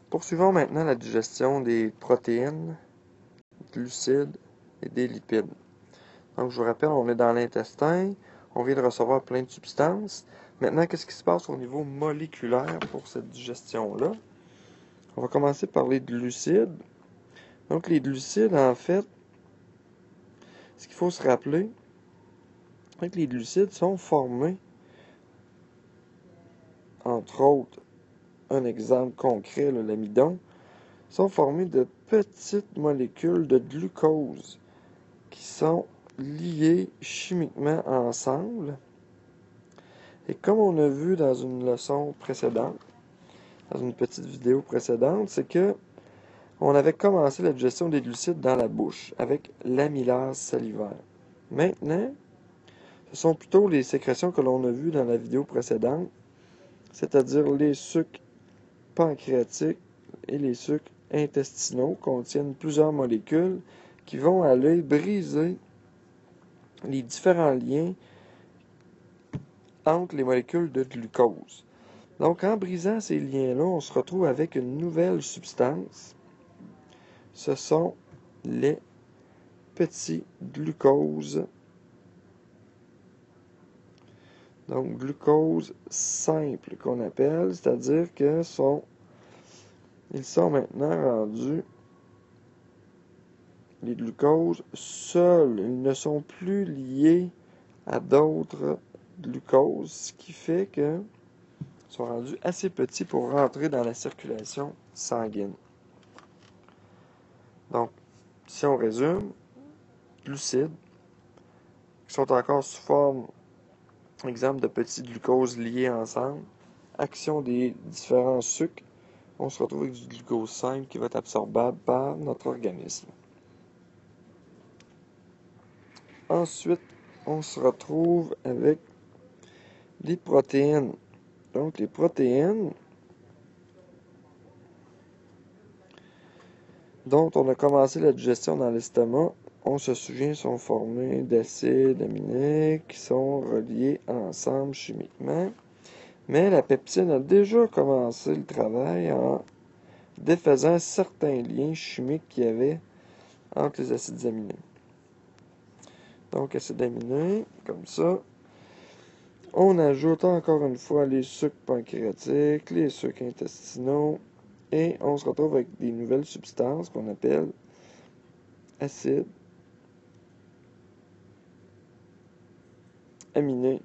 Poursuivons maintenant la digestion des protéines, glucides et des lipides. Donc, je vous rappelle, on est dans l'intestin, on vient de recevoir plein de substances. Maintenant, qu'est-ce qui se passe au niveau moléculaire pour cette digestion-là? On va commencer par les glucides. Donc, les glucides, en fait, ce qu'il faut se rappeler, c'est que les glucides sont formés, entre autres, un exemple concret, l'amidon, sont formés de petites molécules de glucose qui sont liées chimiquement ensemble. Et comme on a vu dans une leçon précédente, dans une petite vidéo précédente, c'est que on avait commencé la digestion des glucides dans la bouche avec l'amylase salivaire. Maintenant, ce sont plutôt les sécrétions que l'on a vues dans la vidéo précédente, c'est-à-dire les sucs pancréatiques et les sucs intestinaux contiennent plusieurs molécules qui vont aller briser les différents liens entre les molécules de glucose. Donc, en brisant ces liens-là, on se retrouve avec une nouvelle substance. Ce sont les petits glucoses. Donc, glucose simple qu'on appelle, c'est-à-dire que ils sont maintenant rendus les glucoses seuls. Ils ne sont plus liés à d'autres glucoses, ce qui fait que sont rendus assez petits pour rentrer dans la circulation sanguine. Donc, si on résume, glucides, qui sont encore sous forme, exemple de petits glucoses liés ensemble, action des différents sucres, on se retrouve avec du glucose simple qui va être absorbable par notre organisme. Ensuite, on se retrouve avec les protéines. Donc, les protéines dont on a commencé la digestion dans l'estomac, on se souvient, sont formées d'acides aminés qui sont reliés ensemble chimiquement. Mais la peptine a déjà commencé le travail en défaisant certains liens chimiques qu'il y avait entre les acides aminés. Donc, acides aminés, comme ça. On ajoute encore une fois les sucres pancréatiques, les sucres intestinaux, et on se retrouve avec des nouvelles substances qu'on appelle acides aminés.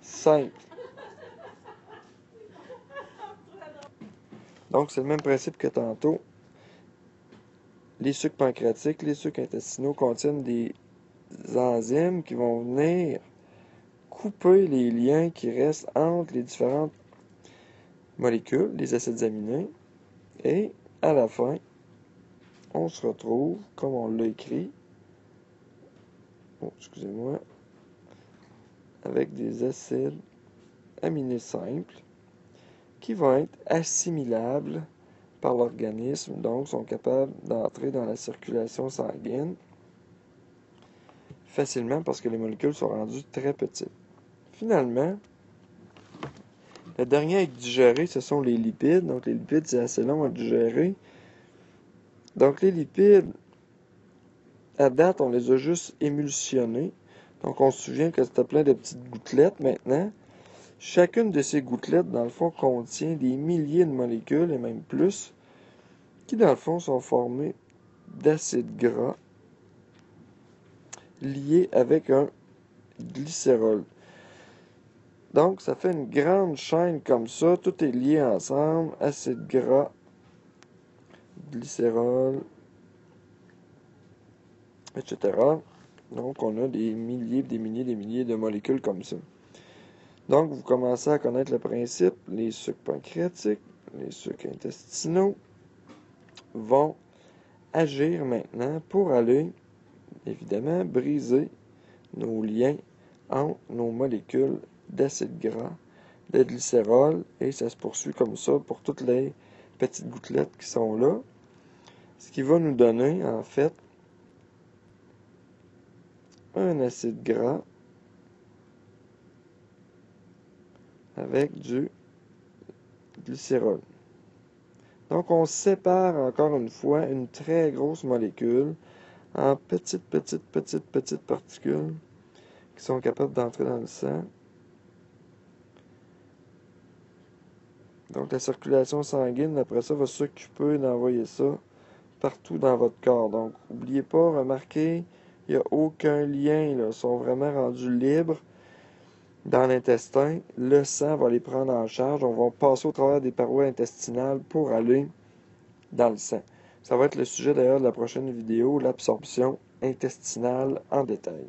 Simples. Donc, c'est le même principe que tantôt. Les sucres pancréatiques, les sucres intestinaux contiennent des enzymes qui vont venir couper les liens qui restent entre les différentes molécules, les acides aminés, et à la fin, on se retrouve, comme on l'a écrit, excusez-moi, avec des acides aminés simples qui vont être assimilables par l'organisme, donc sont capables d'entrer dans la circulation sanguine facilement parce que les molécules sont rendues très petites. Finalement, le dernier à être digéré, ce sont les lipides. Donc les lipides, c'est assez long à digérer. Donc les lipides, à date, on les a juste émulsionnés. Donc on se souvient que c'était plein de petites gouttelettes maintenant. Chacune de ces gouttelettes, dans le fond, contient des milliers de molécules, et même plus, qui, dans le fond, sont formées d'acides gras liés avec un glycérol. Donc, ça fait une grande chaîne comme ça. Tout est lié ensemble. Acide gras, glycérol, etc. Donc, on a des milliers de molécules comme ça. Donc, vous commencez à connaître le principe. Les sucres pancréatiques, les sucres intestinaux vont agir maintenant pour aller, évidemment, briser nos liens entre nos molécules d'acide gras, de glycérol, et ça se poursuit comme ça pour toutes les petites gouttelettes qui sont là. Ce qui va nous donner, en fait, un acide gras avec du glycérol. Donc, on sépare encore une fois une très grosse molécule en petites particules qui sont capables d'entrer dans le sang. Donc, la circulation sanguine, après ça, va s'occuper d'envoyer ça partout dans votre corps. Donc, n'oubliez pas, remarquez, il n'y a aucun lien, là. Ils sont vraiment rendus libres dans l'intestin. Le sang va les prendre en charge. On va passer au travers des parois intestinales pour aller dans le sang. Ça va être le sujet d'ailleurs de la prochaine vidéo, l'absorption intestinale en détail.